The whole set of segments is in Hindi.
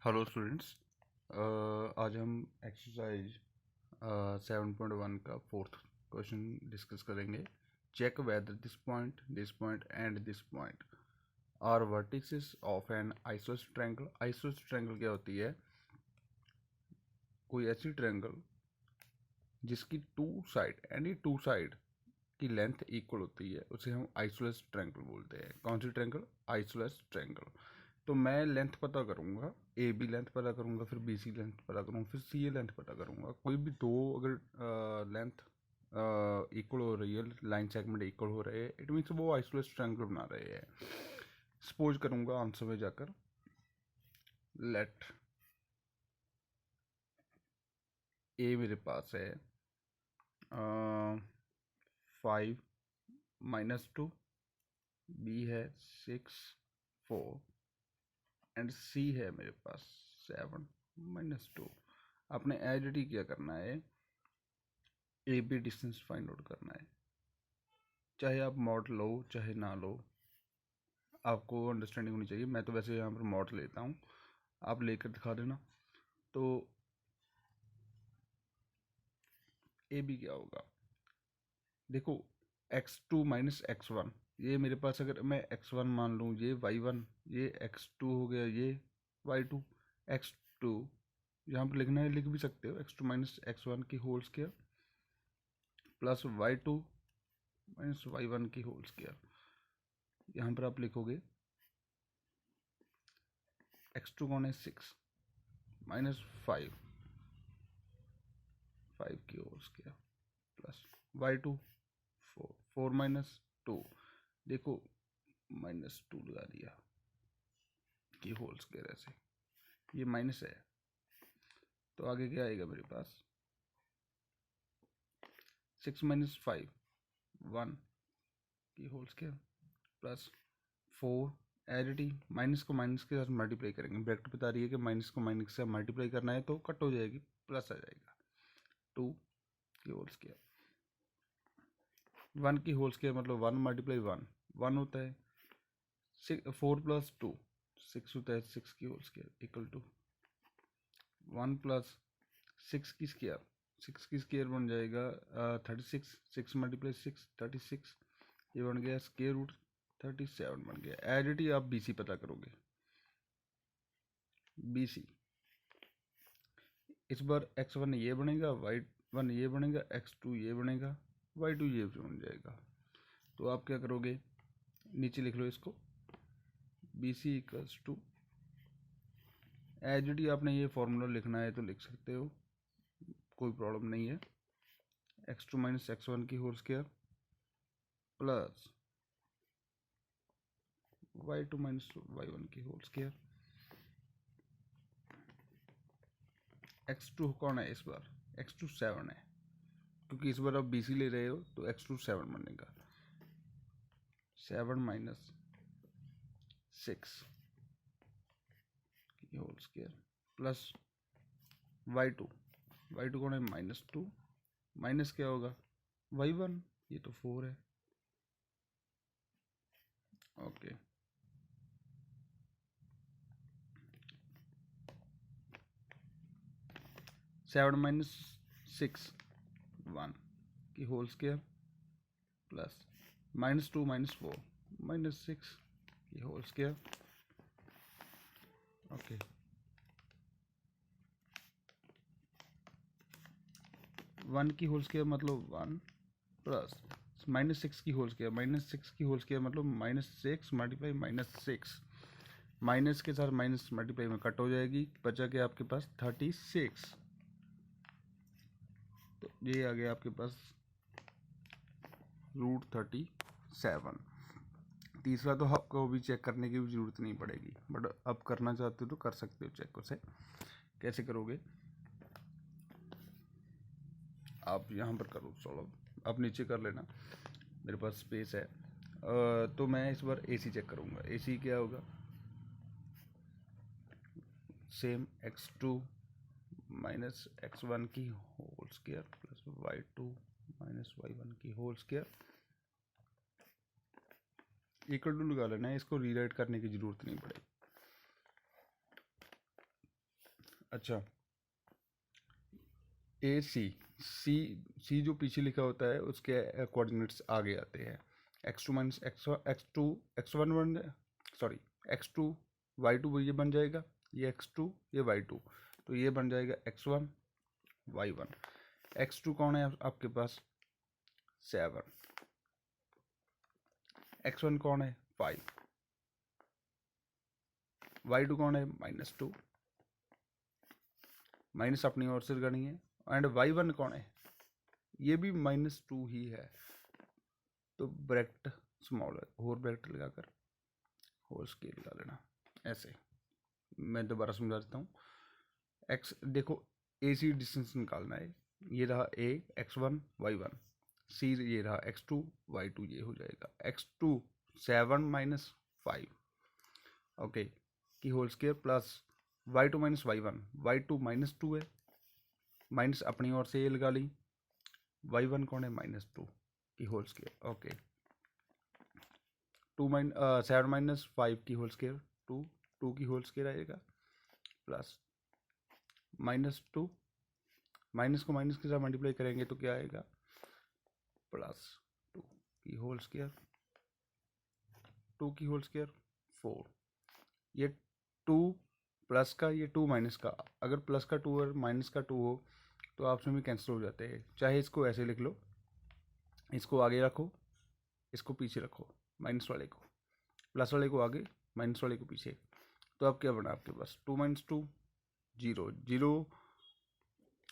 Hello students. आज हम एक्सरसाइज 7.1 का फोर्थ क्वेश्चन डिस्कस करेंगे। Check whether this point and this point are vertices of an isosceles triangle. Isosceles triangle क्या होती है? कोई ऐसी ट्रायंगल जिसकी एनी टू साइड की लेंथ इक्वल होती है उसे हम आइसोसेलेस ट्रायंगल बोलते हैं। कौन सी ट्रायंगल? Isosceles triangle. तो मैं लेंथ पता करूँगा, ए बी लेंथ पता करूँगा, फिर बी सी लेंथ पता करूँगा, फिर सी ए लेंथ पता करूँगा। कोई भी दो अगर लेंथ इक्वल हो रही है, लाइन सेगमेंट इक्वल हो रहे हैं, इट मीन्स वो आइसोसेलेस ट्रायंगल बना रहे हैं। सपोज करूँगा आंसर में जाकर, लेट ए मेरे पास है 5-2, बी है 6-4 एंड सी है मेरे पास 7-2। आपने एडिटी क्या करना है? A B distance find out करना है। चाहे आप मॉड लो चाहे ना लो, आपको अंडरस्टैंडिंग होनी चाहिए। मैं तो वैसे यहाँ पर मॉड लेता हूँ, आप लेकर दिखा देना। तो ए बी क्या होगा? देखो, x2 माइनस x1, ये मेरे पास अगर मैं x1 मान लूँ, ये y1, ये x2 हो गया, ये y2। x2 यहाँ पर लिखना है, लिख भी सकते हो, x2 माइनस x1 की whole square plus y2 minus y1 की होल स्क्वायर। यहाँ पर आप लिखोगे x2 कौन है? 6 माइनस 5 की whole square plus y2 4 minus 2, देखो -2 लगा दिया की होल स्क्वायर, ऐसे ये माइनस है। तो आगे क्या आएगा मेरे पास? 6 माइनस 5 1 की होल स्क्वायर प्लस 4 एडिटी, माइनस को माइनस के साथ मल्टीप्लाई करेंगे। ब्रैकेट बता रही है कि माइनस को माइनस से मल्टीप्लाई करना है तो कट हो जाएगी, प्लस आ जाएगा 2 की होल स्क्वायर। 1 की होल स्क्वायर मतलब 1 मल्टीप्लाई 1 होता है। 4 प्लस 2 6 होता है, 6 की whole square equal to 1 plus 6 की स्क्वायर, 6 की स्क्वायर बन जाएगा 36। 6 मल्टीप्लाई 6 36, ये बन गया स्क्वायर रूट 37 बन गया। एडिटी आप बी सी पता करोगे, बी सी इस बार x1 ये बनेगा, y1 ये बनेगा, x2 ये बनेगा, y2 ये बन जाएगा। तो आप क्या करोगे? नीचे लिख लो इसको, B C equals to, H D आपने ये फॉर्मूला लिखना है तो लिख सकते हो, कोई प्रॉब्लम नहीं है। x2 माइनस x1 की whole square plus y2 minus y1 की होल स्क्वायर। x2 कौन है इस बार? x2 7 है, क्योंकि इस बार आप बी सी ले रहे हो तो x2 7 बनेगा। 7 माइनस 6 की होल स्क्वायर प्लस y2 कौन है? -2 माइनस क्या होगा? y1, ये तो 4 है। ओके, 7 माइनस 6 1 की होल स्क्वायर प्लस -2 माइनस 4 -6 की होल स्क्वायर। ओके, 1 की होल स्क्वायर मतलब 1 प्लस -6 की होल स्क्वायर, -6 की होल स्क्वायर मतलब -6 मल्टीप्लाई -6, माइनस के साथ माइनस मल्टीप्लाई में कट हो जाएगी, बचा के आपके पास 36। तो ये आ गया आपके पास √37। तीसरा तो आपको भी चेक करने की भी ज़रूरत नहीं पड़ेगी, बट अब करना चाहते हो तो कर सकते हो चेक। उसे कैसे करोगे? आप यहाँ पर करो सॉल्व, आप नीचे कर लेना, मेरे पास स्पेस है। तो मैं इस बार AC चेक करूँगा। AC क्या होगा? सेम x2 माइनस x1 की whole square plus y2 minus y1 की होल स्क्वायर इक्वल टू लगा लेना है, इसको रीराइट करने की जरूरत नहीं पड़ेगी। अच्छा, ए सी सी सी जो पीछे लिखा होता है उसके कोऑर्डिनेट्स आगे आते हैं। x2 minus x to x1 बन जाए, सॉरी x2 y2 ये बन जाएगा, ये x2 ये y2, तो ये बन जाएगा x1 y1। x2 कौन है आपके पास 7, x1 कौन है 5, y2 कौन है -2, माइनस अपनी ओर से करनी है, एंड y1 कौन है, ये भी -2 ही है, तो ब्रैकेट स्मॉल और ब्रैकेट लगाकर होल स्केल लगा लेना। ऐसे मैं दोबारा समझा देता हूँ। एक्स देखो, ए सी डिस्टेंस निकालना है, ये रहा a x1 y1, सी ये रहा x2 y2, ये हो जाएगा x2 7 माइनस 5 ओके की whole square plus y2 minus y1, y2 -2 है, माइनस अपनी ओर से ये लगा ली, y1 कौन है -2 की होल स्केयर ओके, 7 माइनस 5 की होल स्केयर 2 की होल स्केयर आएगा, प्लस -2, माइनस को माइनस के साथ मल्टीप्लाई करेंगे तो क्या आएगा +2 की होल स्केयर, 2 की होल स्केयर 4, ये 2 प्लस का, ये 2 माइनस का, अगर प्लस का 2 और माइनस का 2 हो तो आपस में कैंसिल हो जाते हैं। चाहे इसको ऐसे लिख लो, इसको आगे रखो, इसको पीछे रखो, माइनस वाले को, प्लस वाले को आगे, माइनस वाले को पीछे, तो अब क्या बना आपके पास 2 माइनस 2 0, 0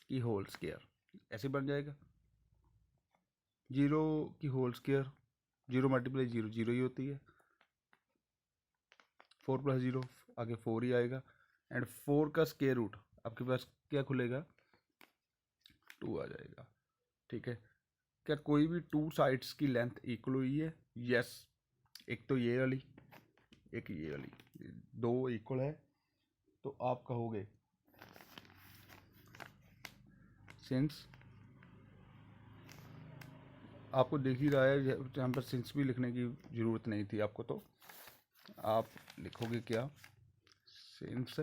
की होल स्केयर ऐसे बन जाएगा, 0 की होल स्केयर, 0 मल्टीप्लाई 0 0 ही होती है, 4 प्लस 0 आगे 4 ही आएगा, एंड 4 का स्केयर रूट आपके पास क्या खुलेगा 2 आ जाएगा। ठीक है, क्या कोई भी 2 साइड्स की लेंथ इक्वल हुई है? यस, एक तो ये वाली, एक ये वाली, 2 इक्वल है, तो आप कहोगे सिंस, आपको देख ही रहा है यहाँ पर सिंस भी लिखने की ज़रूरत नहीं थी आपको, तो आप लिखोगे क्या since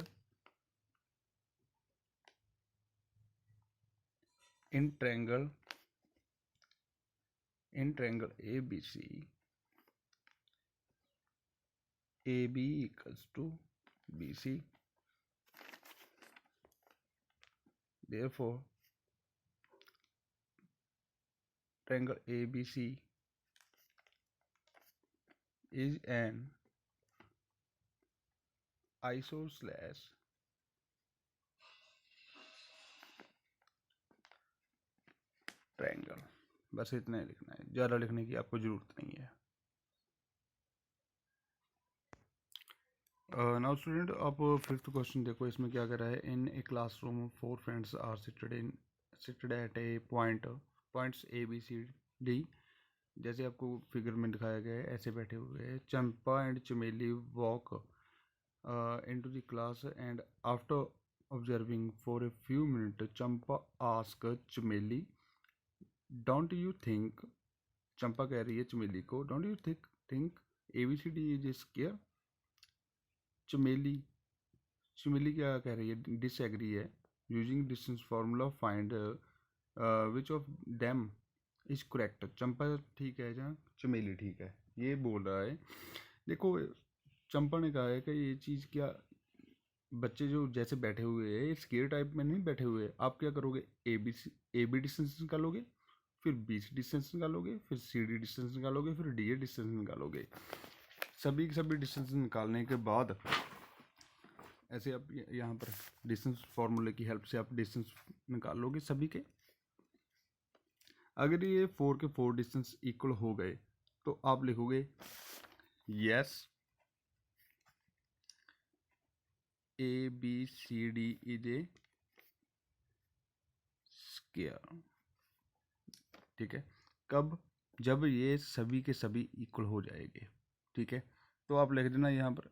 in triangle A B C A B equals to B C, therefore triangle ABC is an isosceles triangle. बस इतना ही लिखना है, ज़्यादा लिखने की आपको ज़रूरत नहीं है। नाउ स्टूडेंट, आप 5th क्वेश्चन देखो, इसमें क्या कर रहा है, in a classroom 4 friends are seated at a points A B C D, जैसे आपको फिगर में दिखाया गया है ऐसे बैठे हुए हैं। चंपा एंड चमेली walk into the class, and after observing for a few minutes Champa asked Chameli, don't you think, Champa कह रही है चमेली को, don't you think ABCD is square. Chameli क्या कह रही है, डिसएग्री है, using distance formula find which of them is correct. Champa ठीक है जहाँ चमेली ठीक है, ये बोल रहा है। देखो, चंपा ने कहा है कि ये चीज़ क्या, बच्चे जो जैसे बैठे हुए हैं स्केयर टाइप में नहीं बैठे हुए, आप क्या करोगे, ए बी डिस्टेंस निकालोगे, फिर बी सी डिस्टेंस निकालोगे, फिर सी डी डिस्टेंस निकालोगे, फिर डी ए डिस्टेंस निकालोगे। सभी डिस्टेंस निकालने के बाद ऐसे आप यहाँ पर डिस्टेंस फार्मूले की हेल्प से आप डिस्टेंस निकाल लोगे सभी के। अगर ये 4 के 4 डिस्टेंस इक्वल हो गए तो आप लिखोगे yes ABCD is a square. ठीक है, कब, जब ये सभी के सभी इक्वल हो जाएंगे। ठीक है, तो आप लिख देना यहाँ पर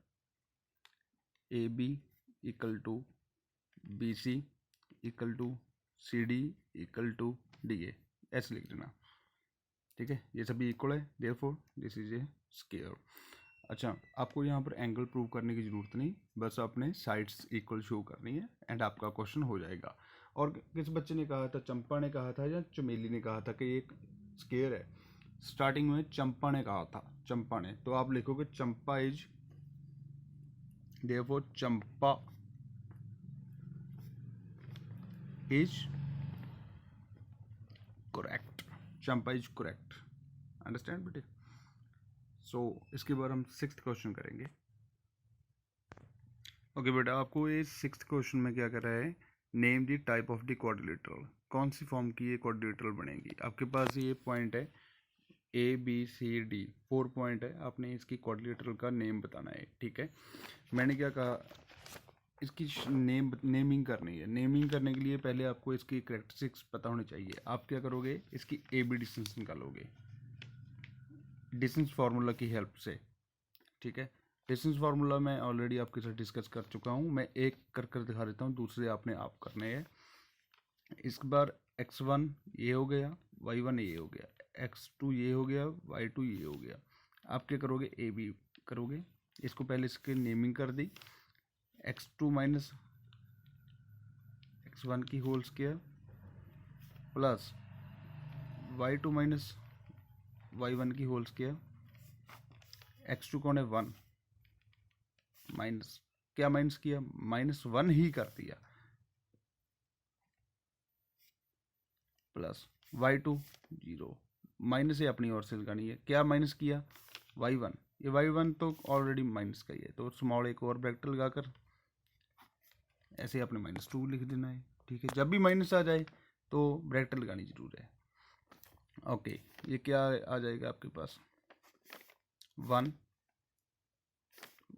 AB equal to BC equal to CD equal to DA, ऐसे लिख देना। ठीक है, ये सभी इक्वल है, therefore this is a square. अच्छा, आपको यहाँ पर एंगल प्रूव करने की ज़रूरत नहीं, बस आपने साइड्स इक्वल शो करनी है एंड आपका क्वेश्चन हो जाएगा। और किस बच्चे ने कहा था, चंपा ने कहा था या चमेली ने कहा था कि एक स्केयर है? स्टार्टिंग में चंपा ने कहा था, चंपा ने, तो आप लिखोगे Champa is, therefore Champa is correct, Champa is correct, understand बेटे? सो इसके बाद हम 6th क्वेश्चन करेंगे। ओके बेटा, आपको ये 6th क्वेश्चन में क्या कर रहा है, name the type of the quadrilateral, कौन सी फॉर्म की ये क्वाड्रिलेटरल बनेगी। आपके पास ये पॉइंट है ABCD, 4 पॉइंट है, आपने इसकी क्वाड्रिलेटरल का नेम बताना है, ठीक है। मैंने क्या कहा, इसकी नेमिंग करनी है। नेमिंग करने के लिए पहले आपको इसकी कैरेक्टरिस्टिक्स पता होनी चाहिए। आप क्या करोगे, इसकी AB डिस्टेंस निकालोगे डिस्टेंस फार्मूला की हेल्प से, ठीक है। डिस्टेंस फार्मूला मैं ऑलरेडी आपके साथ डिस्कस कर चुका हूँ, मैं एक कर कर दिखा देता हूँ, दूसरे आपने आप करने हैं। इस बार x1 ये हो गया, y1 ये हो गया, x2 ये हो गया, y2 ये हो गया। आप क्या करोगे, AB करोगे। इसको पहले इसके नेमिंग कर दी, x2 माइनस x1 की whole square plus y2 minus y1 की होल स्क्वायर, x2 कौन है 1, माइनस क्या माइनस किया, -1 ही कर दिया, प्लस y2 0, माइनस है अपनी ओर से लगानी है, क्या माइनस किया y1, ये y1 तो ऑलरेडी माइनस का ही है, तो स्मॉल एक और ब्रैकेट लगाकर ऐसे आपने -2 लिख देना है, ठीक है। जब भी माइनस आ जाए तो ब्रैकेट लगानी जरूर है। ओके, ये क्या आ जाएगा आपके पास, 1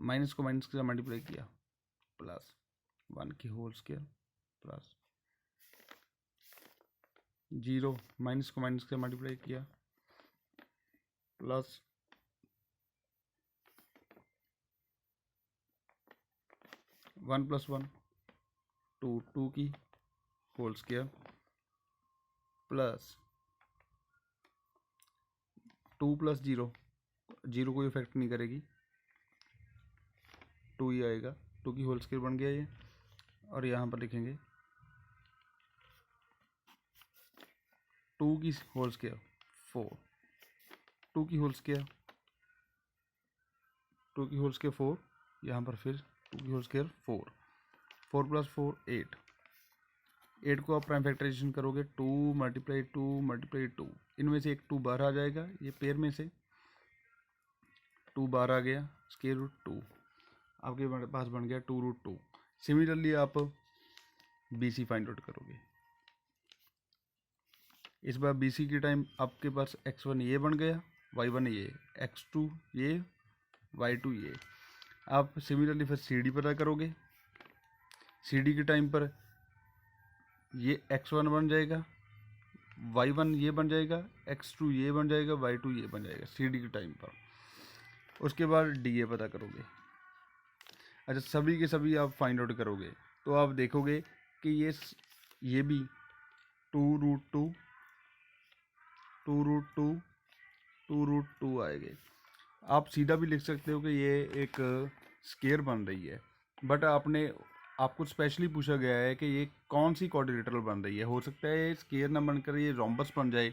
माइनस को माइनस के साथ मल्टीप्लाई किया, प्लस 1 की होल स्क्वायर प्लस 0 माइनस को माइनस से मल्टीप्लाई किया, प्लस 1 + 1 2 की होल स्क्वायर प्लस 2 + 0, 0 कोई इफेक्ट नहीं करेगी, 2 ही आएगा, 2 की होल स्क्वायर बन गया ये। और यहाँ पर लिखेंगे 2 की होल स्क्वायर 4, 2 की होल स्क्वायर 4, यहाँ पर फिर 2 की होल स्क्वायर 4, 4 + 4 8, 8 को आप प्राइम फैक्टराइजेशन करोगे, 2 × 2 × 2, इनमें से एक 2 बाहर आ जाएगा, ये पेयर में से 2 बाहर आ गया, √2 आपके पास बन गया 2√2। सिमिलरली आप BC फाइंड आउट करोगे। इस बार BC के टाइम आपके पास x1 ये बन गया, y1 ये, x2 ये, y2 ये। आप सिमिलरली फिर CD पता करोगे, CD के टाइम पर ये x1 बन जाएगा, y1 ये बन जाएगा, x2 ये बन जाएगा, y2 ये बन जाएगा CD के टाइम पर। उसके बाद DA पता करोगे। अच्छा, सभी के सभी आप फाइंड आउट करोगे तो आप देखोगे कि ये भी 2√2 2√2 आएंगे। आप सीधा भी लिख सकते हो कि ये एक स्केयर बन रही है, बट आपको स्पेशली पूछा गया है कि ये कौन सी क्वाड्रिलेटरल बन रही है। हो सकता है स्केयर ना बनकर ये रोम्बस बन जाए,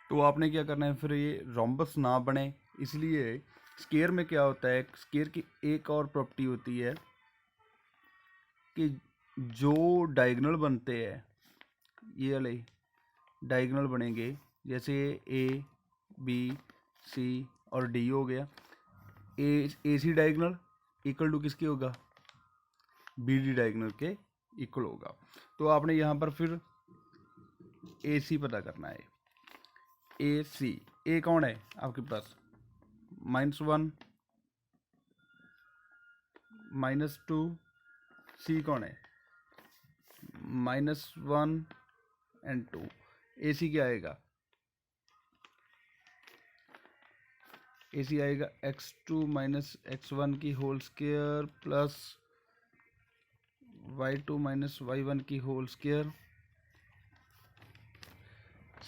तो आपने क्या करना है, फिर ये रोम्बस ना बने इसलिए स्केयर में क्या होता है, स्केयर की एक और प्रॉपर्टी होती है कि जो डायगोनल बनते हैं, ये वाले डायगोनल बनेंगे, जैसे A B C और D हो गया, AC डायगोनल इक्वल टू किसके होगा, BD डायगोनल के इक्वल होगा। तो आपने यहाँ पर फिर AC पता करना है, AC, A कौन है आपके पास, -1 -2, C कौन है, -1 और 2, AC क्या आएगा, AC आएगा x2 - x1 की whole square plus y2 - y1 की होल स्क्वायर।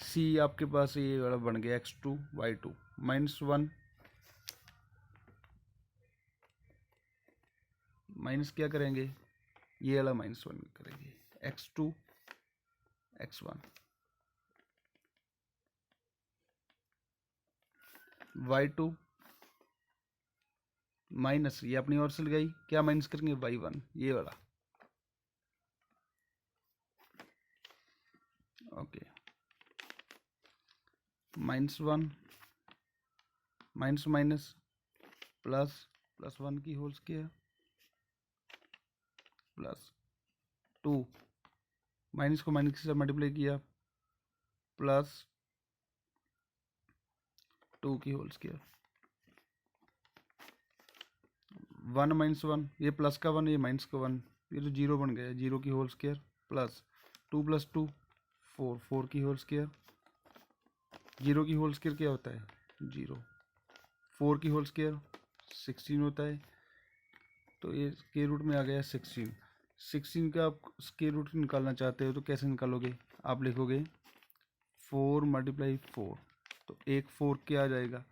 C आपके पास ये वाला बन गया x2 y2 -1 माइनस क्या करेंगे, ये वाला -1 करेंगे, x2 x1 y2 माइनस, ये अपनी ओर से लगाई, क्या माइनस करेंगे y1, ये वाला, ओके, -1 माइनस माइनस प्लस +1 की होल स्क्वायर +2 माइनस को माइनस के साथ मल्टीप्लाई किया +2 की होल स्क्वायर 1 -1, ये प्लस का 1, ये माइनस का 1, ये तो 0 बन गया, 0 की होल स्क्वायर +2 + 2 4, 4 की होल स्क्वायर, 0 की होल स्क्वायर क्या होता है 0, 4 की होल स्क्वायर 16 होता है, तो ये स्क्वायर रूट में आ गया 16, 16 का आप स्क्वायर रूट निकालना चाहते हो तो कैसे निकालोगे, आप लिखोगे 4 × 4, तो एक 4 क्या आ जाएगा,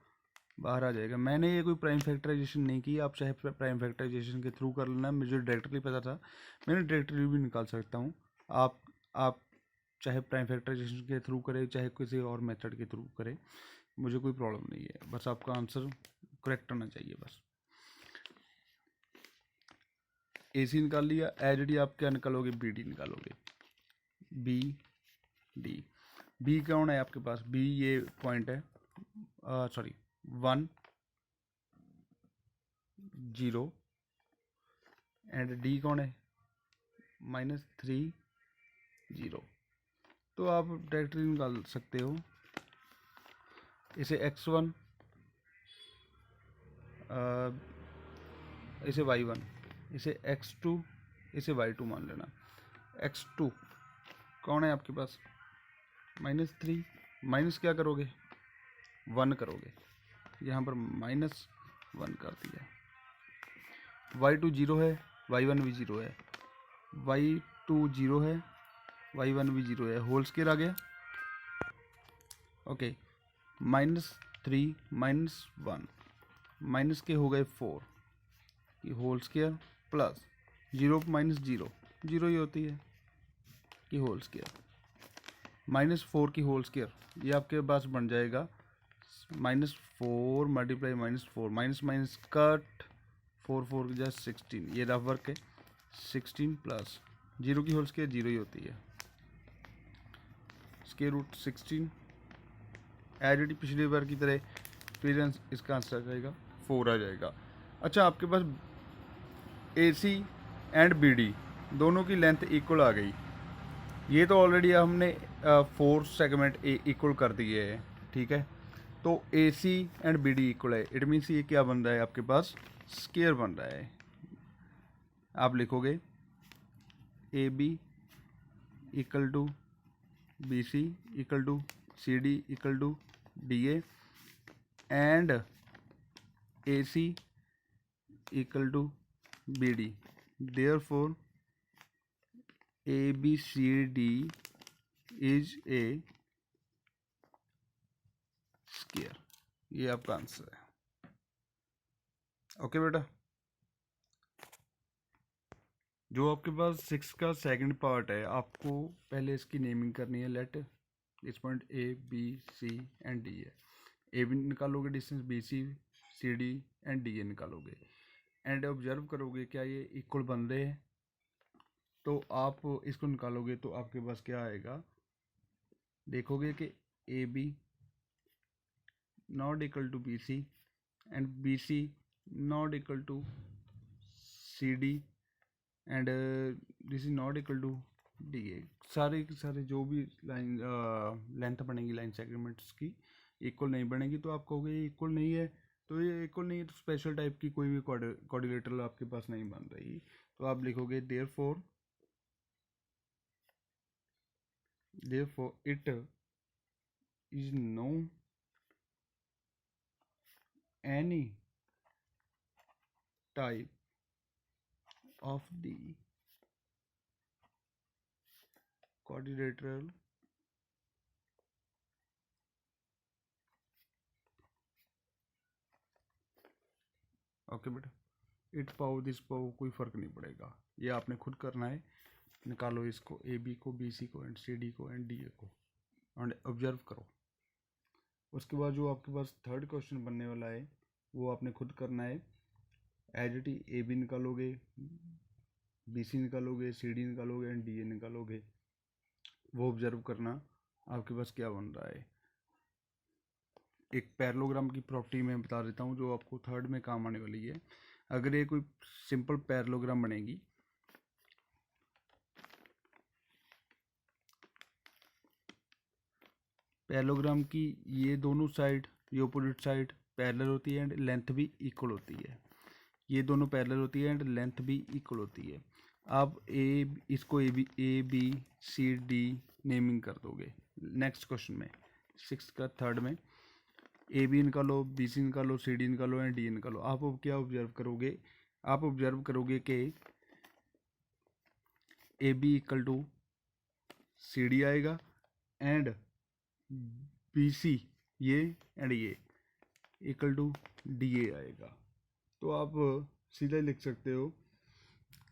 बाहर आ जाएगा। मैंने ये कोई प्राइम फैक्टराइजेशन नहीं की, आप चाहे प्राइम फैक्टराइजेशन के थ्रू कर लेना, मुझे डायरेक्टली पता था, मैंने डायरेक्टली भी निकाल सकता हूँ। आप चाहे प्राइम फैक्टराइजेशन के थ्रू करें, चाहे किसी और मेथड के थ्रू करें, मुझे कोई प्रॉब्लम नहीं है, बस आपका आंसर करेक्ट होना चाहिए बस। AC निकाल लिया, एज डी आप क्या निकालोगे, BD निकालोगे, BD, B कौन है आपके पास, B ये पॉइंट है, सॉरी 1 0 एंड D कौन है -3 0, तो आप डायरेक्टली निकाल सकते हो इसे x1, इसे y1, इसे x2, इसे y2 मान लेना। x2 कौन है आपके पास -3, माइनस क्या करोगे 1 करोगे, यहाँ पर -1 कर दिया, y2 0 है, y1 भी 0 है, y2 0 है, y1 भी 0 है, होल स्क्वायर आ गया, ओके, -3 -1 माइनस के हो गए 4 की होल स्क्वायर प्लस 0 -0 0 ही होती है की होल स्क्वायर -4 की होल स्क्वायर, ये आपके पास बन जाएगा -4 × -4, माइनस माइनस कट, 4 4 की 16, ये रफ वर्क है, 16 प्लस 0 की होल स्क्वायर 0 ही होती है, स्क्वायर रूट 16 एज पिछली बार की तरह, फिर इसका आंसर आ जाएगा 4 आ जाएगा। अच्छा, आपके पास AC एंड BD दोनों की लेंथ इक्वल आ गई, ये तो ऑलरेडी हमने 4 सेगमेंट इक्वल कर दिए हैं, ठीक है, तो AC एंड BD इक्वल है, इट मीन्स ये क्या बन रहा है आपके पास स्क्वायर बन रहा है, आप लिखोगे AB = BC = CD = DA and AC = BD, therefore ABCD is a square, ये आपका आंसर है। ओके बेटा, जो आपके पास 6 का सेकंड पार्ट है, आपको पहले इसकी नेमिंग करनी है, लेट इस पॉइंट ABC एंड D है, AB निकालोगे distance, BC CD and DA निकालोगे, एंड ऑब्जर्व करोगे क्या ये इक्वल बन रहे हैं, तो आप इसको निकालोगे तो आपके पास क्या आएगा, देखोगे कि AB not equal to BC and BC not equal to CD and this is not equal to DA, सारे के सारे जो भी लाइन लेंथ बनेगी लाइन सेगमेंट्स की इक्वल नहीं बनेगी, तो आप कहोगे ये इक्वल नहीं है, तो ये इक्वल नहीं है तो स्पेशल टाइप की कोई भी क्वाड्रिलेटरल आपके पास नहीं बन रही, तो आप लिखोगे therefore it is no any type of the quadrilateral okay बेटा, इट पाओ दिस पाओ कोई फ़र्क नहीं पड़ेगा, ये आपने खुद करना है। निकालो इसको, ए बी को, बी सी को, एंड सी डी को, एंड डी ए को, एंड ऑब्जर्व करो। उसके बाद जो आपके पास थर्ड क्वेश्चन बनने वाला है वो आपने खुद करना है। As it is A B निकालोगे, बी सी निकालोगे, सी डी निकालोगे, एंड डी ए निकालोगे। वो ऑब्जर्व करना आपके पास क्या बन रहा है। एक पैरेललोग्राम की प्रॉपर्टी मैं बता देता हूँ जो आपको थर्ड में काम आने वाली है। अगर ये कोई सिंपल पैरेललोग्राम बनेगी, पैरेललोग्राम की ये दोनों साइड, ये अपोजिट साइड पैरेलल होती है एंड लेंथ भी इक्वल होती है। ये दोनों पैरेलल होती है एंड लेंथ भी इक्वल होती है। आप इसको A B C D naming कर दोगे। नेक्स्ट क्वेश्चन में 6 का थर्ड में ए बी निकालो, बी सी निकालो, सी डी निकालो, एंड डी निकालो। आप अब क्या ऑब्जर्व करोगे, आप ऑब्जर्व करोगे कि A B equal to C D आएगा एंड बी सी ये एंड ये इक्वल टू डी ए आएगा। तो आप सीधा लिख सकते हो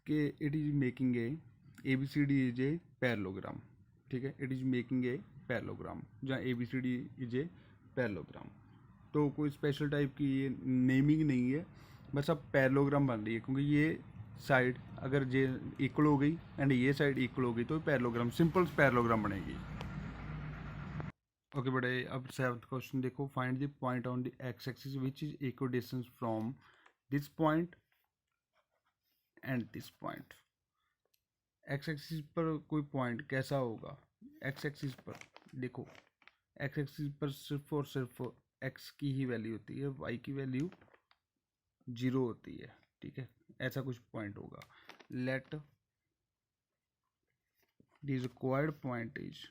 कि it is making A B C D is a parallelogram. ठीक है, it is making a parallelogram, जहाँ A B C D is a parallelogram. तो कोई स्पेशल टाइप की ये नेमिंग नहीं है, बस अब पैरेललोग्राम बन रही है, क्योंकि ये साइड अगर जे इक्वल हो गई एंड ये साइड इक्वल हो गई तो पैरेललोग्राम, सिंपल पैरेललोग्राम बनेगी। ओके बेटे, अब सेवंथ क्वेश्चन देखो। Find the point on the x axis which is equal distance from this point and this point. X axis पर कोई पॉइंट कैसा होगा? एक्स एक्सिस पर देखो, एक्स एक्सिस पर सिर्फ और सिर्फ एक्स की ही वैल्यू होती है, वाई की वैल्यू 0 होती है। ठीक है, ऐसा कुछ पॉइंट होगा। Let the required point is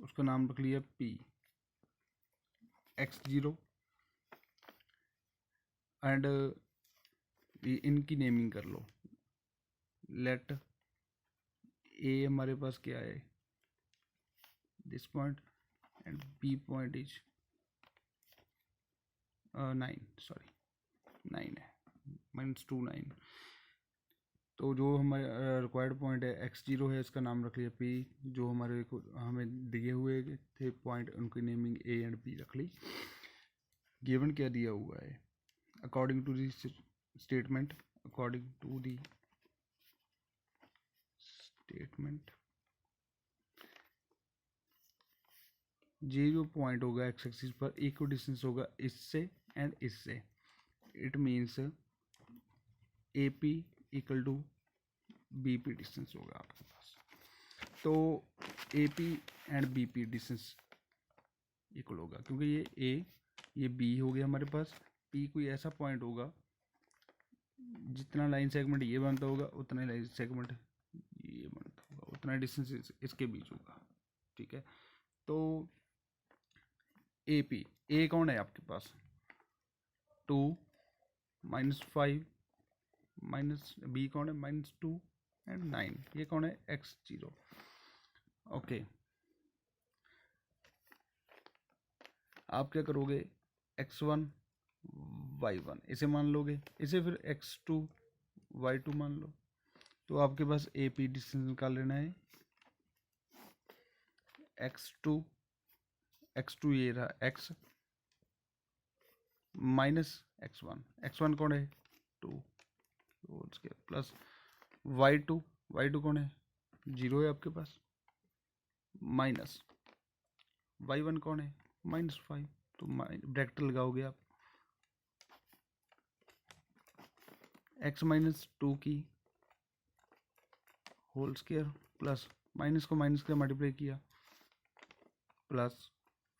उसका नाम रख लिया P, x0 एंड इनकी नेमिंग कर लो। लेट ए हमारे पास क्या है, this point, and B point is 9 है, -2 9। तो जो हमारे रिक्वायर्ड पॉइंट है x0 है, इसका नाम रख लिया P। जो हमारे को हमें दिए हुए थे पॉइंट, उनकी नेमिंग A एंड B रख ली। गिवन क्या दिया हुआ है, अकॉर्डिंग टू दी स्टेटमेंट, ये जो पॉइंट होगा एक्स एक्सिस पर इक्वल डिस्टेंस होगा इससे एंड इससे। It means AP equal to BP distance होगा आपके पास। तो AP and BP distance equal होगा, क्योंकि ये A ये B हो गया हमारे पास। P कोई ऐसा पॉइंट होगा, जितना लाइन सेगमेंट ये बनता होगा उतना ही लाइन सेगमेंट ये बनता होगा, उतना डिस्टेंस इसके बीच होगा। ठीक है, तो AP, A कौन है आपके पास, 2 -5 माइनस, B कौन है, -2 एंड 9, ये कौन है, x0। ओके, आप क्या करोगे, x1 y1 इसे मान लोगे, इसे फिर x2 y2 मान लो। तो आपके पास AP डिस्टेंस निकाल लेना है, x2 ये रहा x माइनस x1 कौन है 2 प्लस y2 कौन है 0 है आपके पास, माइनस y1 कौन है -5। तो ब्रैकेट लगाओगे आप, x-2 की होल स्क्वायर प्लस माइनस को माइनस का मल्टीप्लाई किया प्लस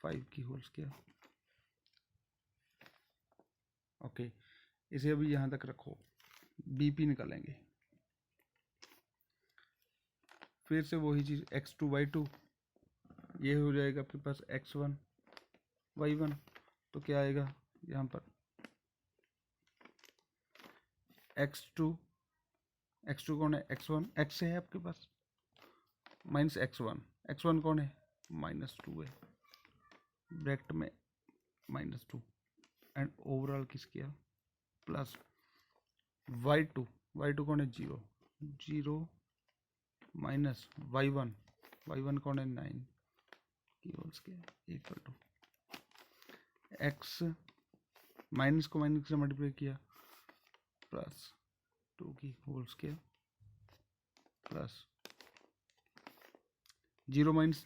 5 की होल स्क्वायर। ओके, इसे अभी यहाँ तक रखो। BP निकालेंगे, फिर से वही चीज़ x2 y2, ये हो जाएगा आपके पास x1 y1। तो क्या आएगा यहाँ पर, x2 कौन है, x1 x है आपके पास, माइनस x1 कौन है -2 है। ब्रैकेट में -2 एंड ओवरऑल की स्केयर प्लस y2 कौन है 0 माइनस y1 कौन है 9 की whole square equal to x minus को माइनस से मल्टीप्लाई किया प्लस 2 की होल स्केयर प्लस 0 माइनस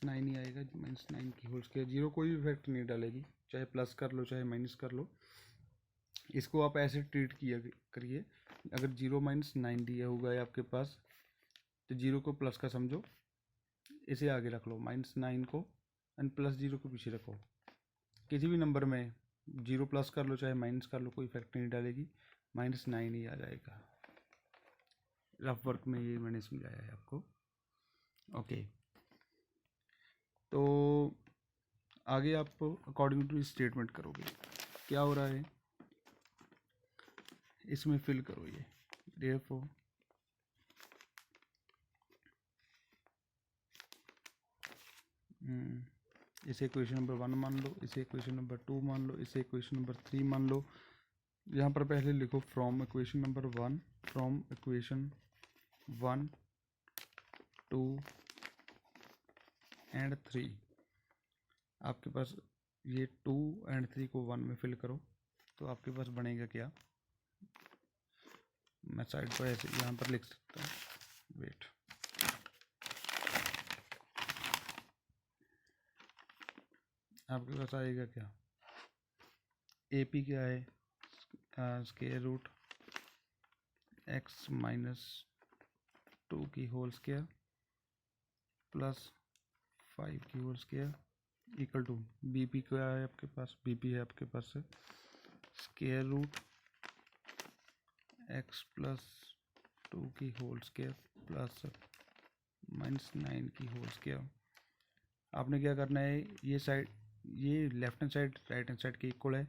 9 ही आएगा, -9 की होल स्केयर। 0 कोई भी इफेक्ट नहीं डालेगी, चाहे प्लस कर लो चाहे माइनस कर लो। इसको आप ऐसे ट्रीट किया करिए, अगर 0 माइनस 9 दिया होगा है आपके पास तो 0 को प्लस का समझो, इसे आगे रख लो -9 को एंड +0 को पीछे रखो। किसी भी नंबर में 0 प्लस कर लो चाहे माइनस कर लो, कोई इफेक्ट नहीं डालेगी, -9 ही आ जाएगा। रफ वर्क में ये मैंने समझाया है आपको। ओके, तो आगे आप अकॉर्डिंग टू स्टेटमेंट करोगे। क्या हो रहा है इसमें फिल करो ये therefore इसे इक्वेशन नंबर 1 मान लो, इसे इक्वेशन नंबर 2 मान लो, इसे इक्वेशन नंबर 3 मान लो। यहाँ पर पहले लिखो from equation number 1, from equation 1 2 and 3। आपके पास ये 2 एंड 3 को 1 में फिल करो तो आपके पास बनेगा क्या, मैं साइड पर ऐसे यहाँ पर लिख सकता हूँ, वेट, आपके पास आएगा क्या, AP क्या है, स्क्वायर रूट x माइनस 2 की होल स्क्वायर प्लस 5 की whole square equal to BP क्या है आपके पास, BP है आपके पास स्क्वायर रूट x प्लस 2 की होल स्क्वायर प्लस -9 की होल स्क्वायर। आपने क्या करना है, ये साइड, ये left hand side right hand side के इक्वल है,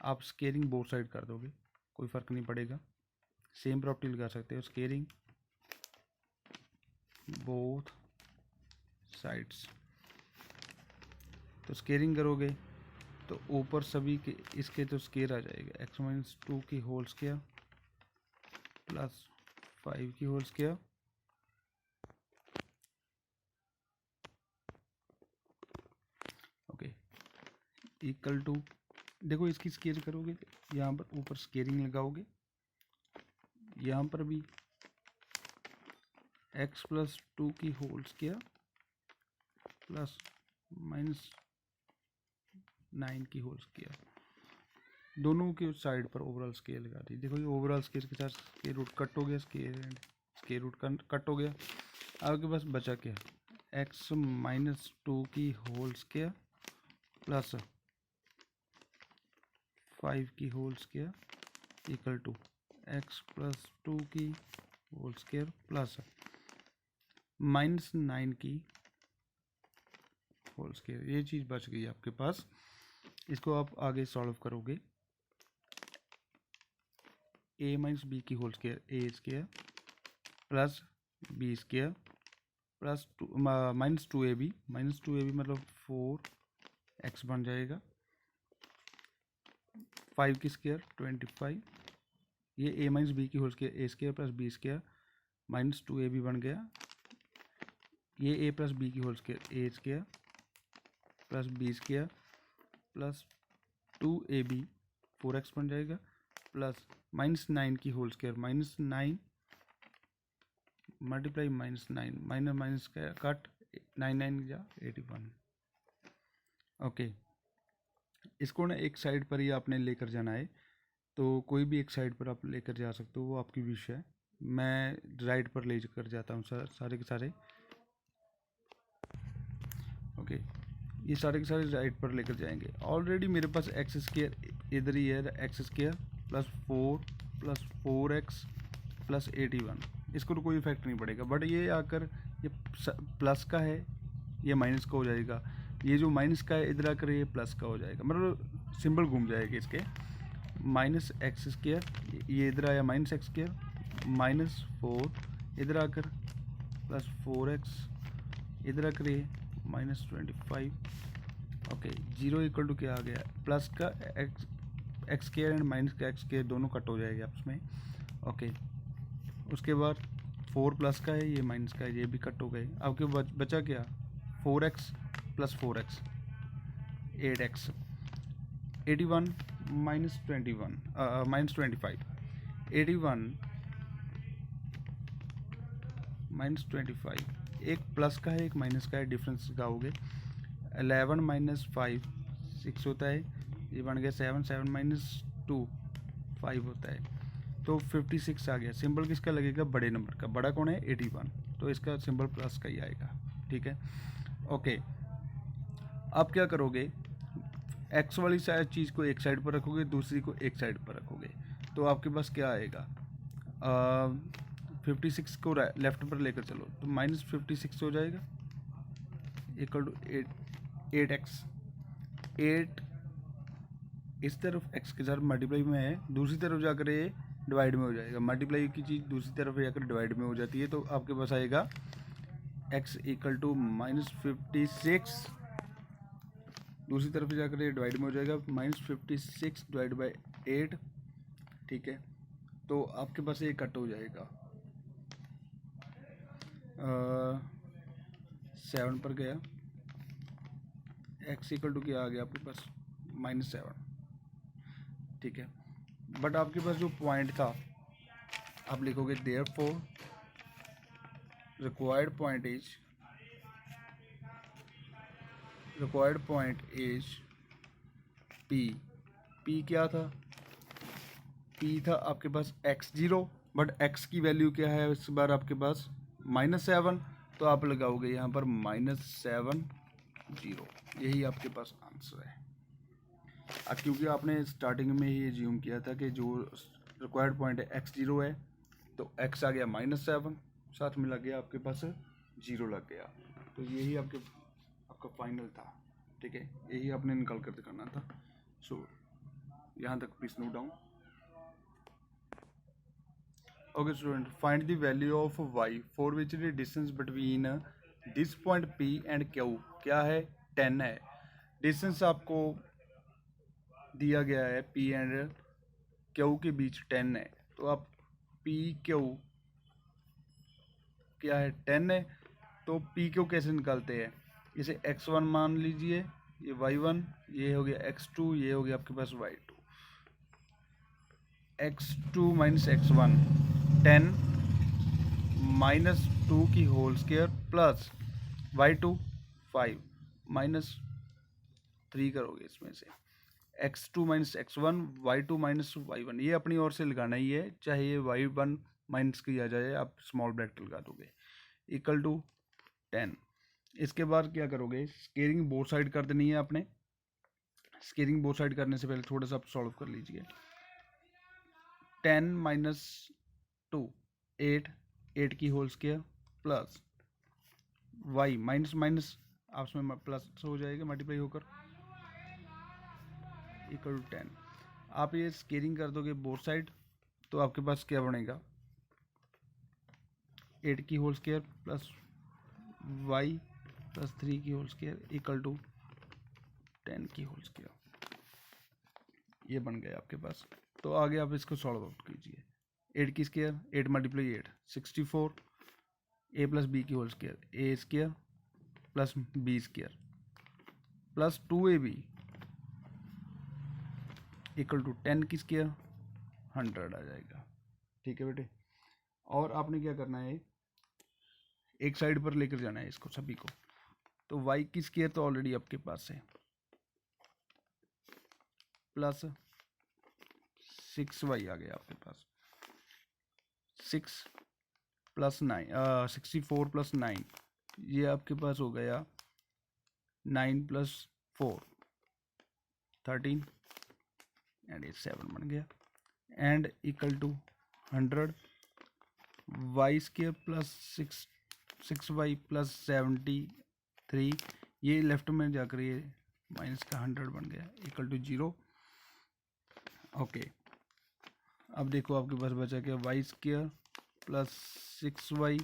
आप स्केयरिंग बोथ साइड कर दोगे, कोई फ़र्क नहीं पड़ेगा। सेम प्रॉपर्टी लगा सकते हो, स्केयरिंग बोथ साइड्स। तो स्केयरिंग करोगे तो ऊपर सभी के इसके तो स्केयर आ जाएगा, x माइनस 2 की होल स्केयर प्लस 5 की whole square okay equal to, देखो इसकी स्केयर करोगे यहाँ पर ऊपर स्केयरिंग लगाओगे, यहाँ पर भी x प्लस 2 की होल स्केयर प्लस -9 की होल स्केयर, दोनों के साइड पर ओवरऑल स्केयर लगा दी। देखो ये ओवरऑल स्केयर के साथ स्केयर रूट कट हो गया, स्केयर रूट कट हो गया। आपके पास बचा क्या, x माइनस 2 की होल स्केयर प्लस 5 की whole square equal to x plus 2 की होल स्केयर प्लस -9 की होल स्केयर। ये चीज़ बच गई आपके पास, इसको आप आगे सॉल्व करोगे, a माइनस बी की whole square a square plus b square plus -2ab मतलब 4x बन जाएगा, 5 की स्केयर 25, ये a माइनस बी की whole square a square plus b square -2ab बन गया, ये a प्लस बी की whole square a square plus b square plus 2ab 4x बन जाएगा प्लस -9 की होल स्केयर -9 मल्टीप्लाई -9 माइनस का कट 9 या 81। ओके, इसको ना एक साइड पर ही आपने लेकर जाना है, तो कोई भी एक साइड पर आप लेकर जा सकते हो, वो आपकी विश है। मैं राइट पर ले कर जाता हूँ सारे के सारे। ओके, ये सारे के सारे राइट पर लेकर जाएंगे। ऑलरेडी मेरे पास एक्स स्क्वायर इधर ही है, x square plus 4 plus 4x plus 81, इसको तो कोई इफेक्ट नहीं पड़ेगा, बट ये आकर ये प्लस का है, ये माइनस का हो जाएगा, ये जो माइनस का है इधर आकर ये प्लस का हो जाएगा, मतलब सिंबल घूम जाएगा इसके। माइनस एक्स स्क्वायर, ये इधर आया माइनस एक्स स्क्वायर -4, इधर आकर प्लस 4x, इधर आकर ये -25। ओके, 0 इक्वल टू क्या आ गया, प्लस का एक्स स्क्वायर एंड माइनस का एक्स स्क्वायर दोनों कट हो जाएगा आपस में। ओके, उसके बाद 4 प्लस का है, ये माइनस का है, ये भी कट हो गए। आपके बचा क्या, 4x plus 4x 8x। 81 minus 21 minus 25। 81 minus 25, एक प्लस का है एक माइनस का है, डिफरेंस लगाओगे। 11 माइनस 5 6 होता है, ये बन गया 7। 7 माइनस 2 5 होता है, तो 56 आ गया। सिंबल किसका लगेगा, बड़े नंबर का। बड़ा कौन है, 81, तो इसका सिंबल प्लस का ही आएगा। ठीक है, ओके। अब क्या करोगे, एक्स वाली साइड चीज़ को एक साइड पर रखोगे, दूसरी को एक साइड पर रखोगे, तो आपके पास क्या आएगा, 56 को लेफ्ट पर लेकर चलो तो -56 हो जाएगा, इक्वल टू 8x। 8 इस तरफ x के साथ मल्टीप्लाई में है, दूसरी तरफ जाकर ये डिवाइड में हो जाएगा। मल्टीप्लाई की चीज़ दूसरी तरफ जाकर डिवाइड में हो जाती है, तो आपके पास आएगा x इक्वल टू -56, दूसरी तरफ जाकर ये डिवाइड में हो जाएगा, -56 डिवाइड बाई 8। ठीक है, तो आपके पास ये कट हो जाएगा, 7 पर गया, x इक्वल टू क्या आ गया आपके पास, -7। ठीक है, बट आपके पास जो पॉइंट था, आप लिखोगे therefore required point is P क्या था, P था आपके पास x0, बट x की वैल्यू क्या है इस बार आपके पास -7, तो आप लगाओगे यहाँ पर -7 0, यही आपके पास आंसर है। क्योंकि आपने स्टार्टिंग में ही एज्यूम किया था कि जो रिक्वायर्ड पॉइंट है x0 है, तो x आ गया -7, साथ में लग गया आपके पास 0 लग गया, तो यही आपका फाइनल था। ठीक है, यही आपने निकाल कर दिखाना था। सो यहाँ तक please note down. Okay student, find the value of y for which the distance between this point P and Q क्या है, 10 है। डिस्टेंस आपको दिया गया है P एंड Q के बीच 10 है, तो आप PQ क्या है, 10 है, तो PQ कैसे निकालते हैं, इसे x1 मान लीजिए, ये y1, ये हो गया x2, ये हो गया आपके पास y2। x2 माइनस x1 10 -2 की होल स्क्वायर प्लस y2 5 -3 करोगे इसमें से, x2 minus x1 y2 minus y1, ये अपनी ओर से लगाना ही है, चाहे ये y1 माइनस किया जाए, आप स्मॉल ब्रैकेट लगा दोगे, इक्वल टू 10। इसके बाद क्या करोगे, स्केयरिंग बोथ साइड कर देनी है आपने। स्केयरिंग बोथ साइड करने से पहले थोड़ा सा आप सॉल्व कर लीजिए। 10 माइनस 2 8 की whole square plus y minus minus आपस में प्लस हो जाएगा, मल्टीप्लाई होकर इक्वल टू 10। आप ये स्केयरिंग कर दोगे बोथ साइड, तो आपके पास क्या बनेगा, 8 की whole square plus y plus 3 की होल स्क्वायर इक्वल टू 10 की होल स्क्वायर, ये बन गया आपके पास। तो आगे आप इसको सॉल्व आउट कीजिए। 8 की square, 8 multiply 8 64, a plus B की whole square A square plus B square plus 2ab equal to 10 की स्क्वायर 100 आ जाएगा। ठीक है बेटे, और आपने क्या करना है, एक साइड पर लेकर जाना है इसको सभी को। तो y की स्क्वायर तो ऑलरेडी आपके पास है, प्लस 6y आ गया आपके पास, 6 प्लस 9 64 प्लस 9, ये आपके पास हो गया 9 प्लस 4 13 एंड ये 7 बन गया, and equal to 100 y square plus 6y plus 73, ये लेफ्ट में जाकर ये माइनस का 100 बन गया इक्वल टू 0। ओके, अब देखो आपके पास बचा क्या, y square plus 6y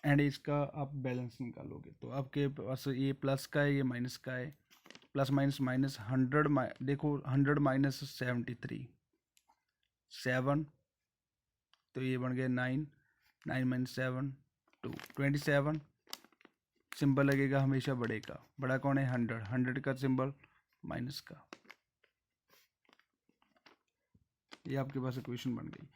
and इसका आप बैलेंस निकालोगे तो आपके पास ये प्लस का है, ये माइनस का है, प्लस माइनस माइनस 100 देखो 100 माइनस 73 7, तो ये बन गया 9, 9 माइनस 7 2 27। सिंबल लगेगा हमेशा बड़े का, बड़ा कौन है 100, 100 का सिंबल माइनस का। ये आपके पास इक्वेशन बन गई।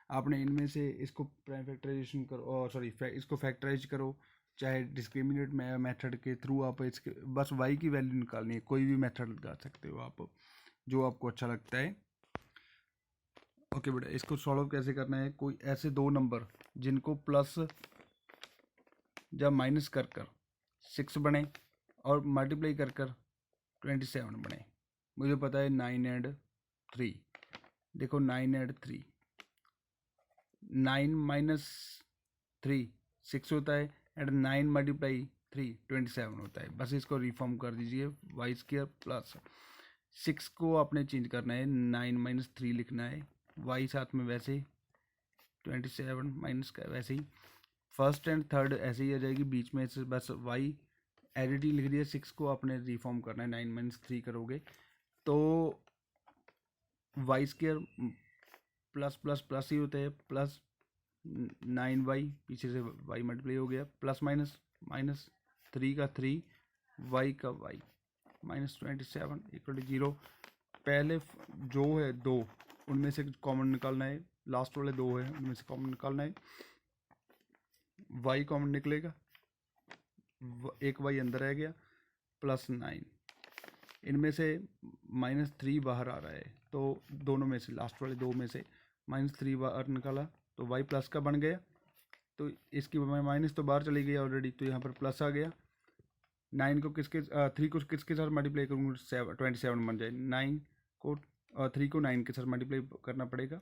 आपने इनमें से इसको प्राइम फैक्टराइजेशन करो, और सॉरी इसको फैक्टराइज करो, चाहे डिस्क्रिमिनेट मेथड के थ्रू आप इसके बस y की वैल्यू निकालनी है, कोई भी मेथड लगा सकते हो आप जो आपको अच्छा लगता है। ओके बेटा, इसको सॉल्व कैसे करना है, कोई ऐसे दो नंबर जिनको प्लस या माइनस कर कर 6 बने और मल्टीप्लाई कर कर 27 बने। मुझे पता है 9 एंड 3, देखो 9 एंड 3, 9 माइनस 3 6 होता है एंड 9 मल्टीप्लाई 3 27 होता है। बस इसको रिफॉर्म कर दीजिए, वाई स्क्वायर प्लस 6 को आपने चेंज करना है, 9 माइनस 3 लिखना है, वाई साथ में वैसे 27 माइनस का वैसे ही, फर्स्ट एंड थर्ड ऐसे ही आ जाएगी, बीच में से बस वाई एडिटी लिख दिया। 6 को आपने रिफॉर्म करना है, 9 माइनस 3 करोगे तो Y square plus plus plus ही होता है, प्लस 9y, पीछे से y मल्टीप्लाई हो गया, प्लस माइनस माइनस 3 का 3, y का y, माइनस 27 इक्वल टू 0। पहले जो है दो उनमें से कॉमन निकालना है, लास्ट वाले दो है उनमें से कॉमन निकालना है, y कॉमन निकलेगा, एक y अंदर रह गया, प्लस 9, इनमें से माइनस 3 बाहर आ रहा है, तो दोनों में से लास्ट वाले दो में से माइनस 3 बाहर निकाला तो y प्लस का बन गया, तो इसकी माइनस तो बाहर चली गई ऑलरेडी, तो यहाँ पर प्लस आ गया। 9 को किसके 3 को किसके साथ मल्टीप्लाई करूँगा, 27 बन जाए, 9 को 3 को 9 के साथ मल्टीप्लाई करना पड़ेगा,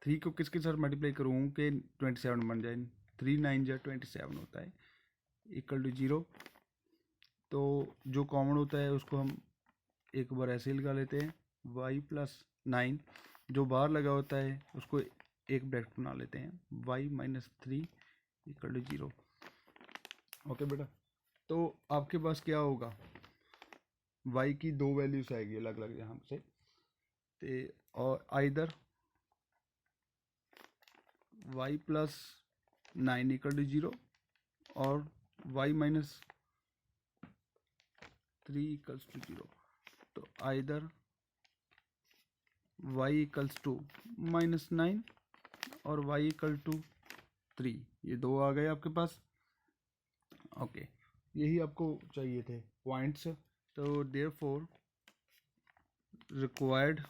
3 को किसके साथ मल्टीप्लाई करूँ कि 27 बन जाए, 3 9 जा 27 होता है, इक्वल टू 0। तो जो कॉमन होता है उसको हम एक बार ऐसे ही लगा लेते हैं, y प्लस 9, जो बाहर लगा होता है उसको एक ब्रैकेट बना लेते हैं, y minus 3 equal to 0। Okay बेटा, तो आपके पास क्या होगा, y की दो वैल्यूज आएगी अलग अलग यहाँ से, और either y plus 9 equal to 0 और y माइनस 3 इक्वल्स टू 0। तो either y equals to minus 9 और y इक्वल टू 3, ये दो आ गए आपके पास। ओके, यही आपको चाहिए थे पॉइंट्स। तो therefore required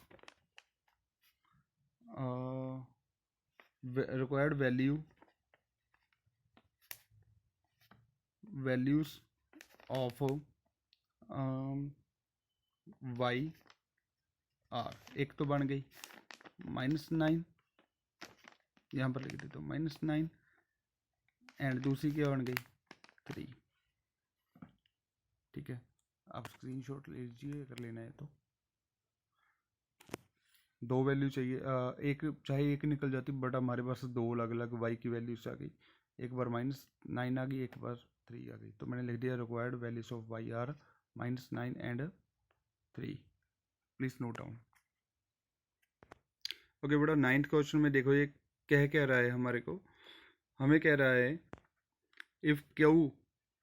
values of y are, एक तो बन गई -9, यहाँ पर लिख देता हूँ -9, एंड दूसरी क्या बन गई 3। ठीक है, आप स्क्रीनशॉट ले लीजिए अगर लेना है तो। दो वैल्यू चाहिए, एक चाहे एक निकल जाती, बट हमारे पास दो अलग अलग y की वैल्यूज आ गई, एक बार -9 आ गई, एक बार 3 आ गई, तो मैंने लिख दिया required values of y are -9 and 3। Please note down. Okay बेटा, 9th क्वेश्चन में देखो ये कह रहा है हमारे को, हमें कह रहा है if Q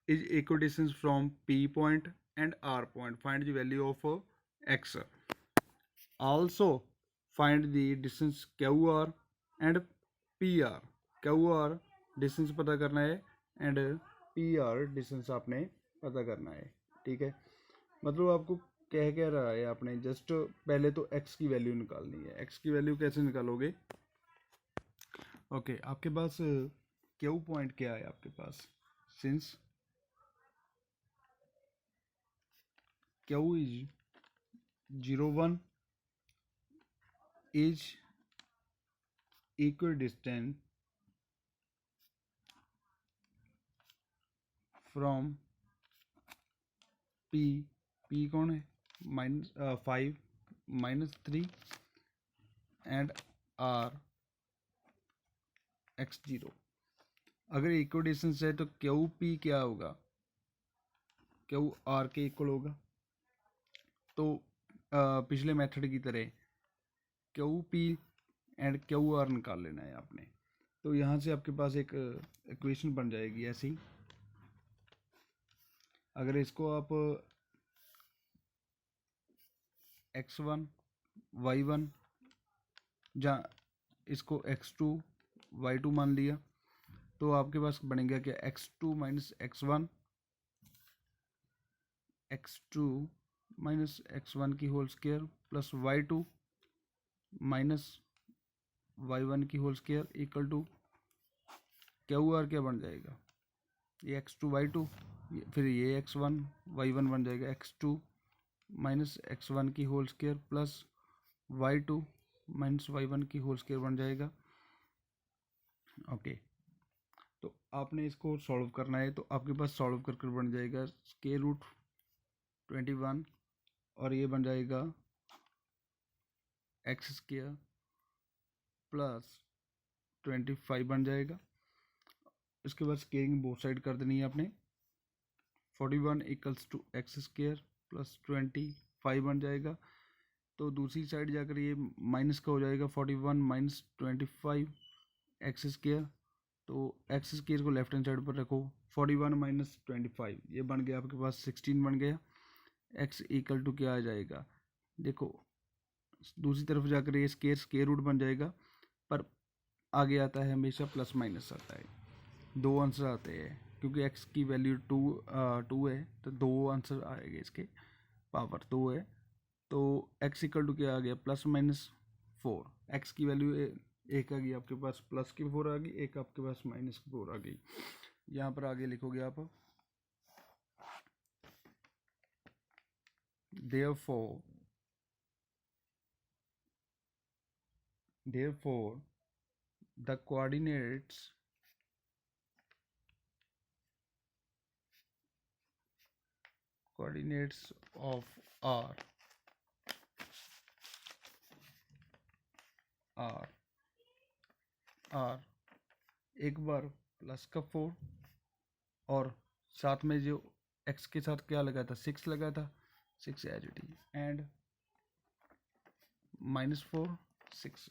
is equidistant from P point and R point, find the value of x. Also find the distance QR and PR. QR distance पता करना है एंड PR डिस्टेंस आपने पता करना है। ठीक है, मतलब आपको कह रहा है, आपने जस्ट पहले तो x की वैल्यू निकालनी है। x की वैल्यू कैसे निकालोगे, ओके आपके पास Q पॉइंट क्या है आपके पास, since Q is 0 1 is equidistant from P, P कौन है -5 -3 and R x0। अगर इक्वल डिस्टेंस है तो क्यू पी क्या होगा, क्यू आर के इक्वल होगा। तो पिछले मेथड की तरह Q P and Q R निकाल लेना है आपने। तो यहाँ से आपके पास एक इक्वेशन बन जाएगी ऐसी। अगर इसको आप x1 y1 जहाँ इसको x2 y2 मान लिया, तो आपके पास बनेगा क्या, x2 minus x1 minus x1 की whole square plus y2 minus y1 की whole square equal to Q R क्या बन जाएगा, ये x2 y2 फिर ये x1 y1 बन जाएगा x2 माइनस x1 की whole square plus y2 minus y1 की होल स्क्वायर बन जाएगा। ओके, तो आपने इसको सॉल्व करना है, तो आपके पास सॉल्व कर बन जाएगा स्क्वायर रूट 21 और ये बन जाएगा एक्स स्क्वायर प्लस 25 बन जाएगा। इसके बाद स्केलिंग बोथ साइड कर देनी है आपने। 41 equals to X square plus 25 बन जाएगा। तो दूसरी साइड जाकर ये माइनस का हो जाएगा 41 माइनस 25 एक्स स्क्वायर। तो एक्स स्क्वायर को लेफ्ट हैंड साइड पर रखो, 41 माइनस 25 ये बन गया आपके पास 16 बन गया। एक्स इक्वल टू क्या आ जाएगा, देखो दूसरी तरफ जाकर ये स्क्वायर रूट बन जाएगा, पर आगे आता है हमेशा प्लस माइनस आता है, दो आंसर आते हैं क्योंकि x की वैल्यू टू है, तो दो आंसर आएंगे, इसके पावर 2 है। तो x इक्वल टू क्या आ गया, प्लस माइनस 4। x की वैल्यू एक आ गई आपके पास प्लस की 4 आ गई, एक आपके पास माइनस की 4 आ गई। यहाँ पर आगे लिखोगे आप therefore the coordinates of r are एक बार प्लस का 4 और साथ में जो x के साथ क्या लगा था, 6 लगा था, 6 एज इट इज एंड -4 6।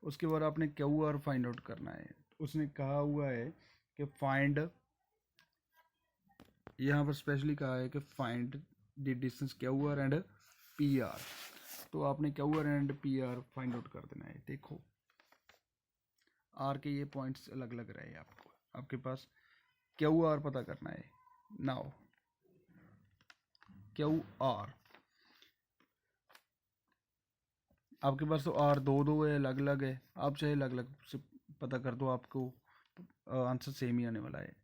उसके बाद आपने क्यू आर फाइंड आउट करना है। उसने कहा हुआ है कि फाइंड, यहाँ पर स्पेशली कहा है कि find the distance Q R and P R. तो आपने Q R and P R find out कर देना है। देखो आर के ये पॉइंट्स अलग अलग रहे, आपको आपके पास क्यू आर पता करना है। नाउ क्यू आर आपके पास तो आर दो है, अलग अलग है, आप चाहे अलग अलग से पता कर दो, आपको आंसर सेम ही आने वाला है।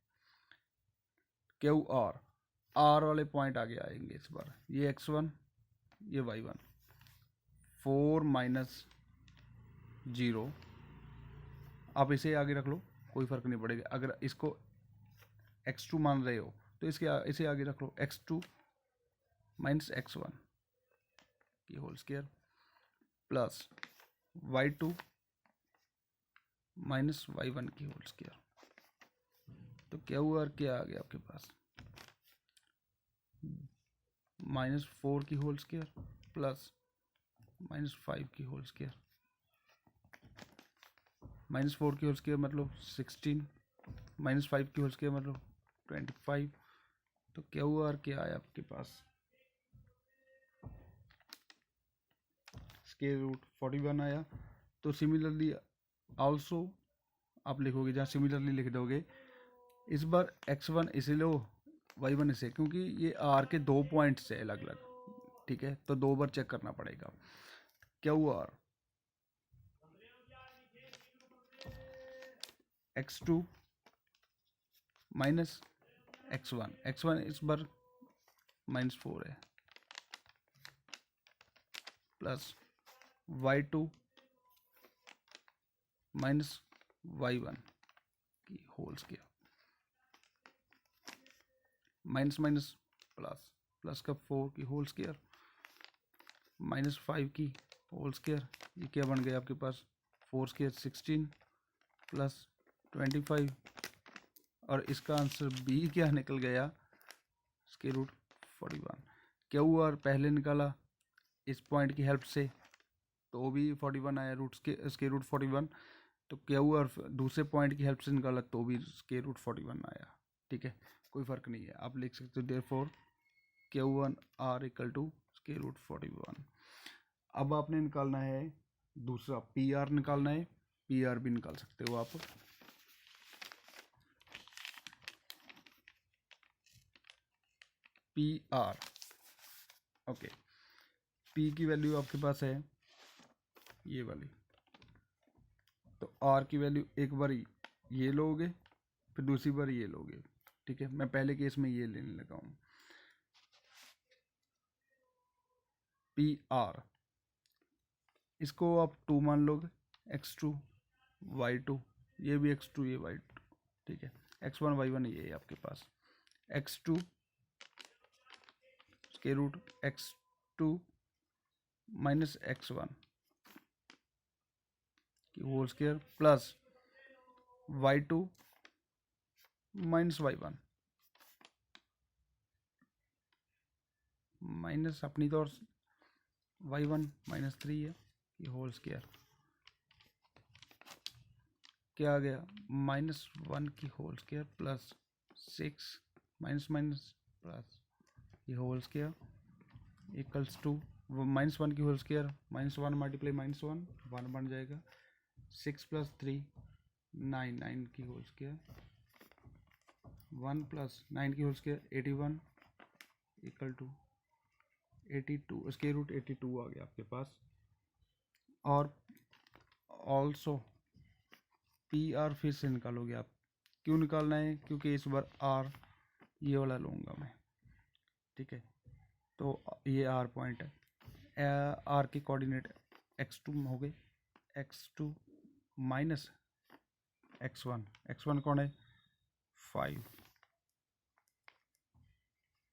क्यू आर वाले पॉइंट आगे आएंगे इस बार, ये x1 ये y1, 4 माइनस 0 आप इसे आगे रख लो, कोई फ़र्क नहीं पड़ेगा। अगर इसको x2 मान रहे हो तो इसे आगे रख लो, x2 माइनस x1 की whole square plus y2 minus y1 की होल स्क्वायर। तो क्यू आर क्या आ गया आपके पास, -4 की होल स्क्वायर प्लस -5 की होल स्क्वायर। -4 की होल स्क्वायर मतलब 16, -5 की होल स्क्वायर मतलब 25। तो क्यू आर क्या आया आपके पास, स्क्वायर रूट 41 आया। तो सिमिलरली आल्सो आप लिखोगे, जहाँ सिमिलरली लिख दोगे, इस बार x1 इसे लो, y1 इसे, क्योंकि ये r के दो पॉइंट्स है अलग अलग, ठीक है, तो दो बार चेक करना पड़ेगा। Q R x2 minus x1 इस बार -4 है प्लस y2 माइनस y1 की whole square, minus minus plus, plus का 4 की होल स्क्वायर -5 की होल स्क्वायर। ये क्या बन गया आपके पास, 4 स्क्वायर 16 प्लस 25 और इसका आंसर बी क्या निकल गया, स्क्वायर रूट 41। क्यू आर पहले निकाला इस पॉइंट की हेल्प से तो भी 41 आया, स्क्वायर रूट 41। तो क्यू आर दूसरे पॉइंट की हेल्प से निकाला तो भी स्क्वायर रूट 41 आया। ठीक है, कोई फ़र्क नहीं है, आप लिख सकते हो therefore Q1R equal to square root 41। अब आपने निकालना है दूसरा PR निकालना है, PR भी निकाल सकते हो आप। PR ओके, P की वैल्यू आपके पास है ये वाली, तो R की वैल्यू एक बार ये लोगे फिर दूसरी बार ये लोगे। ठीक है, मैं पहले केस में ये लेने लगा हूँ। PR इसको आप 2 मान लोगे, x2 y2, ये भी x2 ये y2। ठीक है, x1 y1 ये है आपके पास, x2 square root x2 minus x1 की whole square plus y2 minus y1 minus अपनी तौर से y1 माइनस 3 है कि होल स्क्वायर, क्या आ गया -1 की whole square plus 6 minus minus plus की होल स्क्वायर इक्वल्स टू -1 की होल स्क्वायर -1 मल्टीप्लाई -1 1 बन जाएगा, 6 प्लस 3 9 9 की होल स्क्वायर 1 प्लस 9 की whole square 81 equal to 82, square root 82 आ गया आपके पास। और ऑल्सो PR फिर से निकालोगे आप, क्यों निकालना है, क्योंकि इस बार R ये वाला लूँगा मैं। ठीक है, तो ये R पॉइंट है, R के कोऑर्डिनेट x2 हो गए, x2 माइनस x1 कौन है 5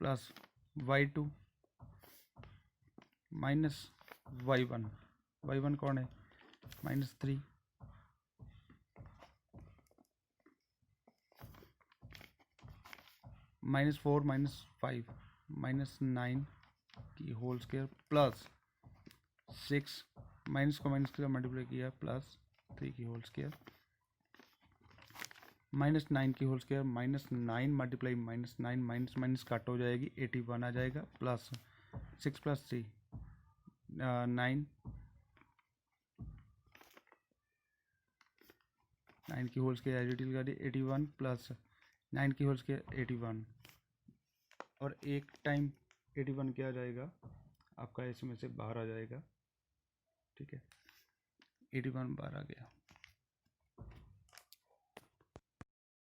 प्लस y2 माइनस y1 कौन है -3 -4 -5 -9 की होल स्क्वायर प्लस 6 माइनस को माइनस का मल्टीप्लाई किया प्लस 3 की होल स्क्वायर -9 की whole square -9 multiply -9 minus minus cut हो जाएगी 81 आ जाएगा प्लस 6 प्लस 3 9 9 की होल स्क्वायर एडिटिव कर दी 81 प्लस 9 की होल स्क्वायर 81 और एक टाइम 81 क्या आ जाएगा आपका, इसमें से बाहर आ जाएगा। ठीक है, 81 बाहर आ गया।